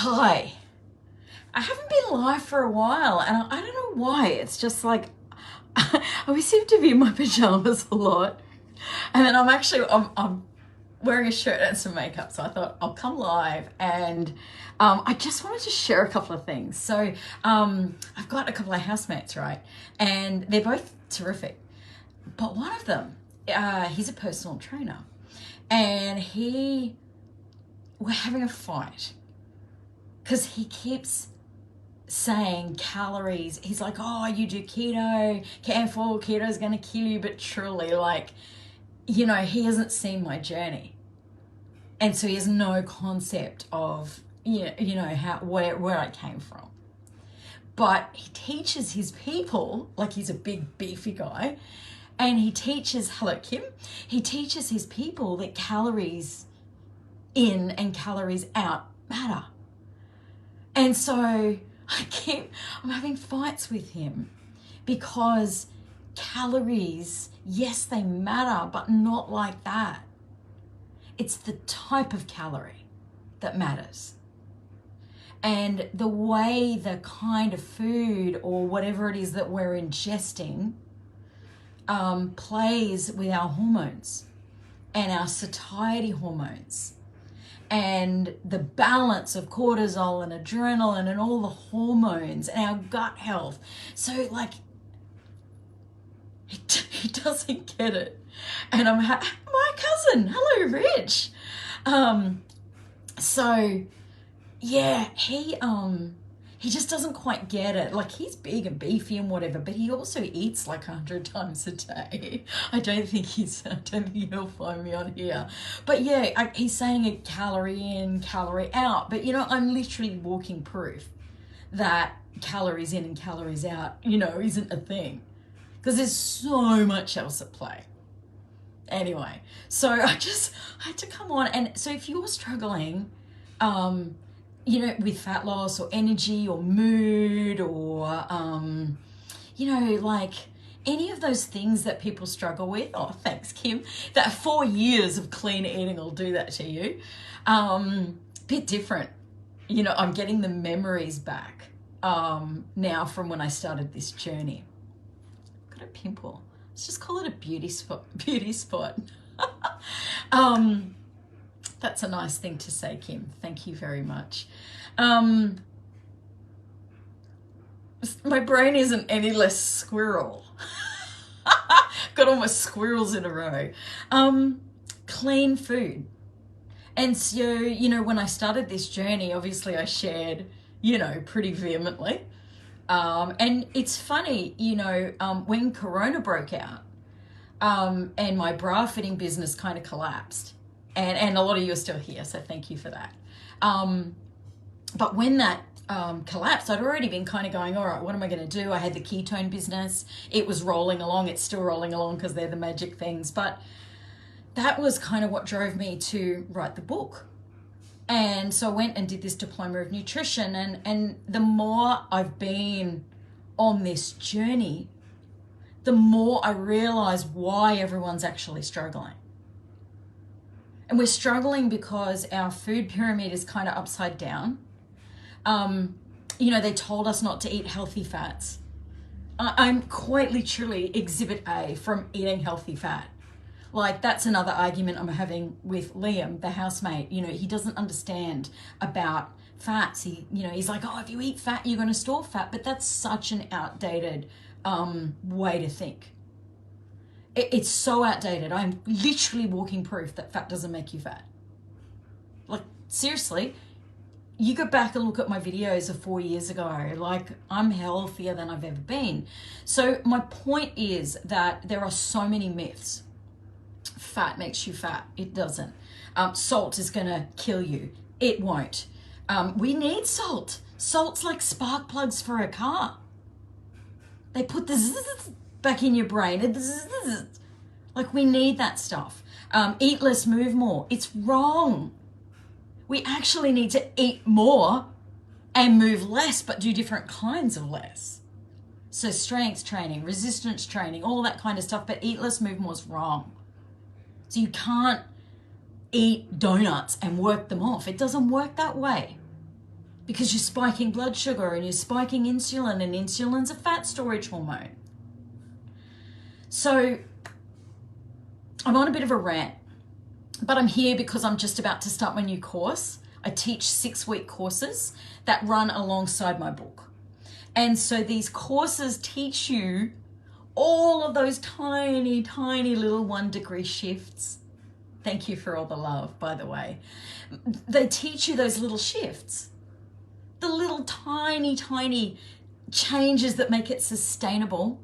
Hi. I haven't been live for a while, and I don't know why. It's just like I always seem to be in my pajamas a lot, and then I'm wearing a shirt and some makeup. So I thought I'll come live, and I just wanted to share a couple of things. So I've got a couple of housemates, right, and they're both terrific, but one of them, he's a personal trainer, and we're having a fight because he keeps saying calories. He's like, oh, you do keto, careful, keto's gonna kill you. But truly, he hasn't seen my journey. And so he has no concept of, where I came from. But he teaches his people, like he's a big beefy guy, and he teaches, hello Kim, he teaches his people that calories in and calories out matter. And so I'm having fights with him because calories, yes, they matter, but not like that. It's the type of calorie that matters. And the way the kind of food or whatever it is that we're ingesting plays with our hormones and our satiety hormones and the balance of cortisol and adrenaline and all the hormones and our gut health. So he doesn't get it. And my cousin, hello Rich. So yeah, he just doesn't quite get it. Like, he's big and beefy and whatever, but he also eats like 100 times a day. I don't think he'll find me on here. But yeah, he's saying a calorie in, calorie out. But I'm literally walking proof that calories in and calories out, isn't a thing. Because there's so much else at play. Anyway, so I had to come on. And so if you're struggling, with fat loss or energy or mood or, any of those things that people struggle with. Oh, thanks, Kim. That 4 years of clean eating will do that to you. Bit different. I'm getting the memories back now from when I started this journey. Got a pimple. Let's just call it a beauty spot. That's a nice thing to say, Kim. Thank you very much. My brain isn't any less squirrel. Got all my squirrels in a row. Clean food. And so, when I started this journey, obviously I shared, pretty vehemently. And it's funny, when Corona broke out, and my bra fitting business kind of collapsed. And a lot of you are still here, so thank you for that. But when that collapsed, I'd already been kind of going, all right, what am I going to do? I had the ketone business. It was rolling along. It's still rolling along because they're the magic things. But that was kind of what drove me to write the book. And so I went and did this diploma of nutrition. And the more I've been on this journey, the more I realize why everyone's actually struggling. And we're struggling because our food pyramid is kind of upside down. They told us not to eat healthy fats. I'm quite literally exhibit A from eating healthy fat. Like, that's another argument I'm having with Liam, the housemate. He doesn't understand about fats. He's like, oh, if you eat fat, you're going to store fat. But that's such an outdated way to think. It's so outdated. I'm literally walking proof that fat doesn't make you fat. Like, seriously, you go back and look at my videos of 4 years ago. Like, I'm healthier than I've ever been. So my point is that there are so many myths. Fat makes you fat. It doesn't. Salt is going to kill you. It won't. We need salt. Salt's like spark plugs for a car. They put the zzz back in your brain. Like, we need that stuff. Eat less, move more. It's wrong. We actually need to eat more and move less, but do different kinds of less. So strength training, resistance training, all that kind of stuff, but eat less, move more is wrong. So you can't eat donuts and work them off. It doesn't work that way. because you're spiking blood sugar and you're spiking insulin, and insulin's a fat storage hormone. So I'm on a bit of a rant, but I'm here because I'm just about to start my new course. I teach 6-week courses that run alongside my book. And so these courses teach you all of those tiny, tiny little 1-degree shifts. Thank you for all the love, by the way. They teach you those little shifts, the little tiny, tiny changes that make it sustainable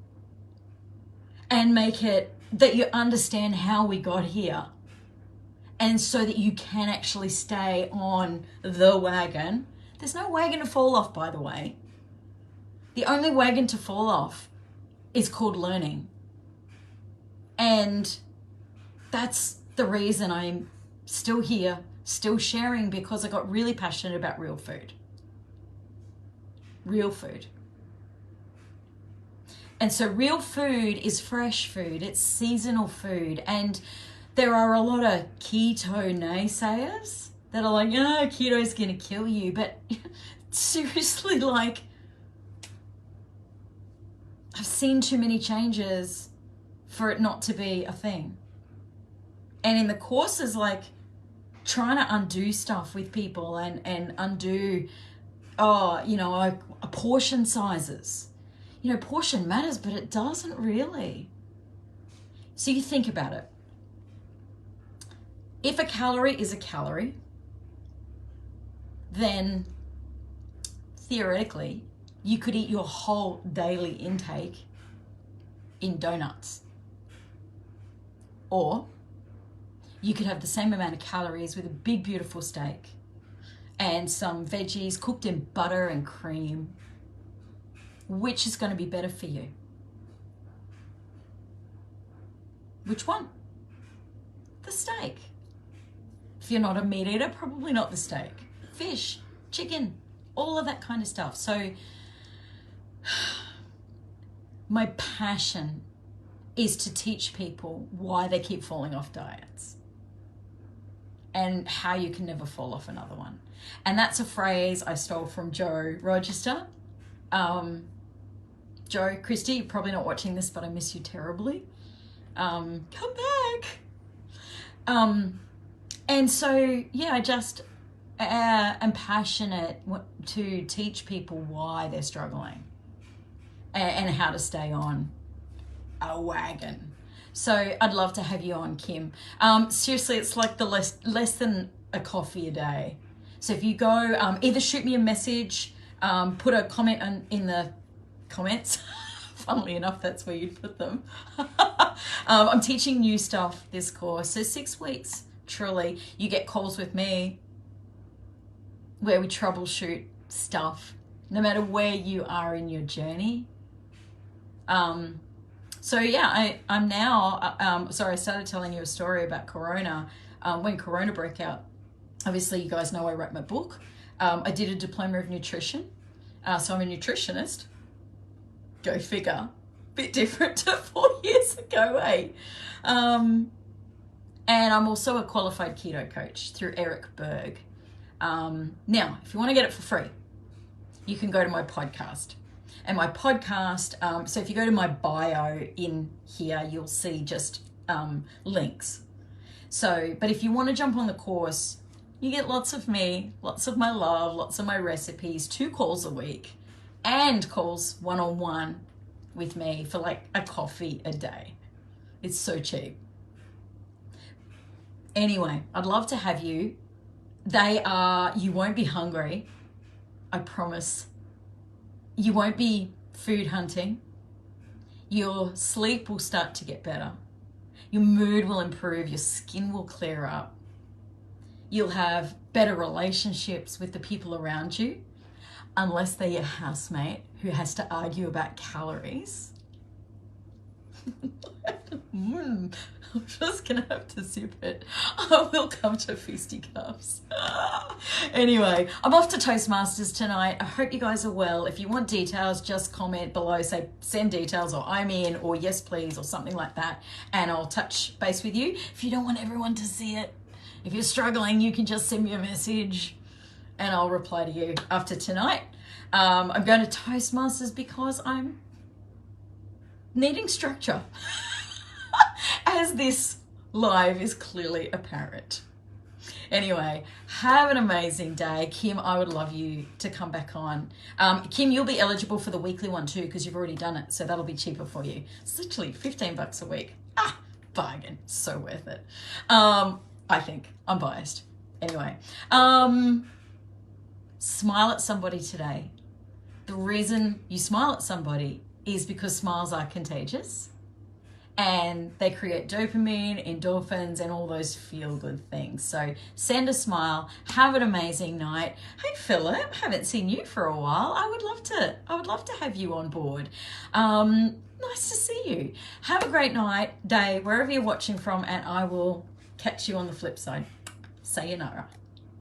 and make it that you understand how we got here. And so that you can actually stay on the wagon. There's no wagon to fall off, by the way. The only wagon to fall off is called learning. And that's the reason I'm still here, still sharing, because I got really passionate about real food. Real food. And so real food is fresh food. It's seasonal food. And there are a lot of keto naysayers that are like, oh, keto's going to kill you. But seriously, like, I've seen too many changes for it not to be a thing. And in the courses, like, trying to undo stuff with people and undo, portion sizes. Portion matters, but it doesn't really. So you think about it. If a calorie is a calorie, then theoretically, you could eat your whole daily intake in donuts. Or you could have the same amount of calories with a big, beautiful steak and some veggies cooked in butter and cream. Which is going to be better for you? Which one? The steak. If you're not a meat eater, probably not the steak. Fish, chicken, all of that kind of stuff. So my passion is to teach people why they keep falling off diets and how you can never fall off another one. And that's a phrase I stole from Joe Rochester. Joe, Christy, you're probably not watching this, but I miss you terribly. Come back. And so, yeah, I just am passionate to teach people why they're struggling and how to stay on a wagon. So I'd love to have you on, Kim. Seriously, it's like the less than a coffee a day. So if you go, either shoot me a message, put a comment in the comments. Funnily enough, that's where you'd put them. I'm teaching new stuff this course. So 6 weeks, truly. You get calls with me where we troubleshoot stuff, no matter where you are in your journey. So yeah, I'm now, sorry, I started telling you a story about Corona. When Corona broke out, obviously you guys know I wrote my book. I did a diploma of nutrition. So I'm a nutritionist. Go figure. Bit different to 4 years ago, eh? And I'm also a qualified keto coach through Eric Berg. Now, if you want to get it for free, you can go to my podcast. And my podcast, so if you go to my bio in here, you'll see just links. So, but if you want to jump on the course, you get lots of me, lots of my love, lots of my recipes, 2 calls a week, and calls one-on-one with me for like a coffee a day. It's so cheap. Anyway, I'd love to have you. You won't be hungry. I promise. You won't be food hunting. Your sleep will start to get better. Your mood will improve. Your skin will clear up. You'll have better relationships with the people around you, unless they're your housemate who has to argue about calories. I'm just gonna have to sip it. I will come to fisticuffs. Anyway, I'm off to Toastmasters tonight. I hope you guys are well. If you want details, just comment below, say send details or I'm in or yes please or something like that, and I'll touch base with you. If you don't want everyone to see it, if you're struggling, you can just send me a message. and I'll reply to you after tonight. I'm going to Toastmasters because I'm needing structure, as this live is clearly apparent. Anyway, have an amazing day. Kim, I would love you to come back on. Kim, you'll be eligible for the weekly one too because you've already done it, so that'll be cheaper for you. It's literally $15 a week. Bargain. So worth it. I think. I'm biased. Anyway, smile at somebody today. The reason you smile at somebody is because smiles are contagious. And they create dopamine, endorphins, and all those feel-good things. So send a smile. Have an amazing night. Hey, Philip, haven't seen you for a while. I would love to have you on board. Nice to see you. Have a great night, day, wherever you're watching from, and I will catch you on the flip side. Sayonara.